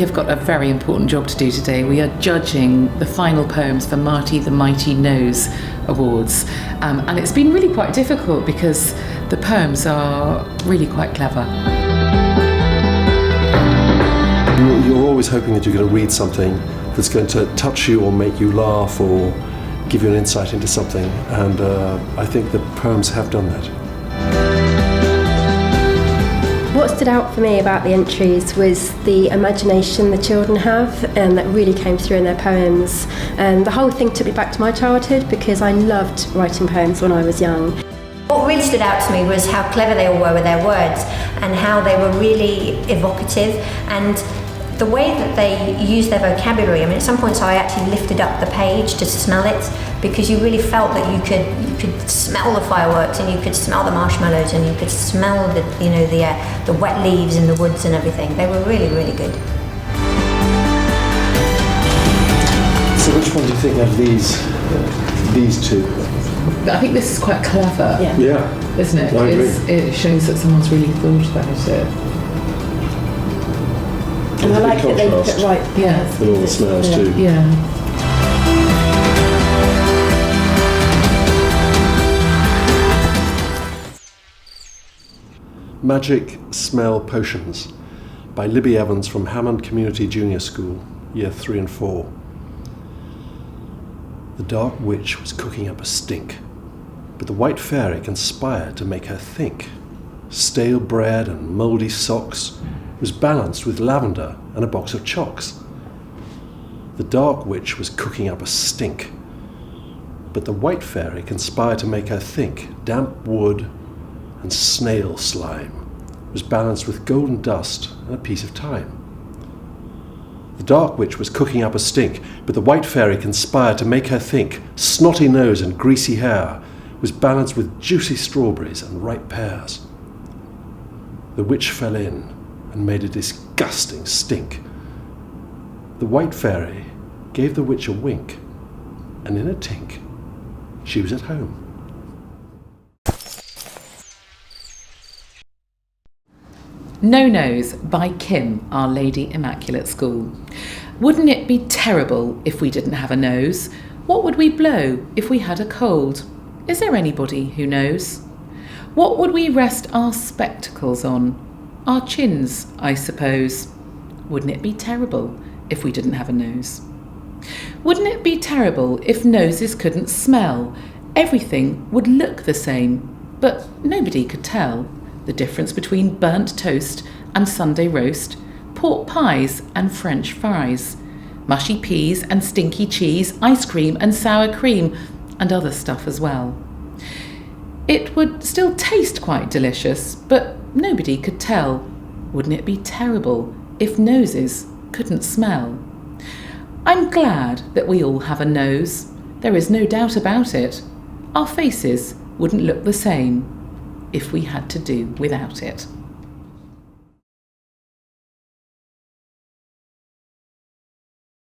have got a very important job to do today. We are judging the final poems for Marty the Mighty Nose Awards. And it's been really quite difficult because the poems are really quite clever. You're always hoping that you're going to read something that's going to touch you or make you laugh or give you an insight into something, and I think the poems have done that. What stood out for me about the entries was the imagination the children have, and that really came through in their poems. And the whole thing took me back to my childhood because I loved writing poems when I was young. What really stood out to me was how clever they all were with their words and how they were really evocative, and the way that they used their vocabulary. I mean, at some points I actually lifted up the page to smell it, because you really felt that you could smell the fireworks, and you could smell the marshmallows, and you could smell the wet leaves in the woods and everything. They were really, really good. So which one do you think out of these two? I think this is quite clever. Yeah. Isn't it? I agree. It shows that someone's really thought about it. And I like that they put right. Yeah. And all the smells too. Yeah. Magic Smell Potions by Libby Evans from Hammond Community Junior School, Year 3 and 4. The dark witch was cooking up a stink, but the white fairy conspired to make her think. Stale bread and mouldy socks was balanced with lavender and a box of chocks. The dark witch was cooking up a stink, but the white fairy conspired to make her think. Damp wood and snail slime was balanced with golden dust and a piece of thyme. The dark witch was cooking up a stink, but the white fairy conspired to make her think. Snotty nose and greasy hair was balanced with juicy strawberries and ripe pears. The witch fell in and made a disgusting stink. The white fairy gave the witch a wink, and in a tink, she was at home. No Nose by Kim, Our Lady Immaculate School. Wouldn't it be terrible if we didn't have a nose? What would we blow if we had a cold? Is there anybody who knows? What would we rest our spectacles on? Our chins, I suppose. Wouldn't it be terrible if we didn't have a nose? Wouldn't it be terrible if noses couldn't smell? Everything would look the same, but nobody could tell the difference between burnt toast and Sunday roast, pork pies and French fries, mushy peas and stinky cheese, ice cream and sour cream, and other stuff as well. It would still taste quite delicious, but nobody could tell. Wouldn't it be terrible if noses couldn't smell? I'm glad that we all have a nose. There is no doubt about it. Our faces wouldn't look the same if we had to do without it.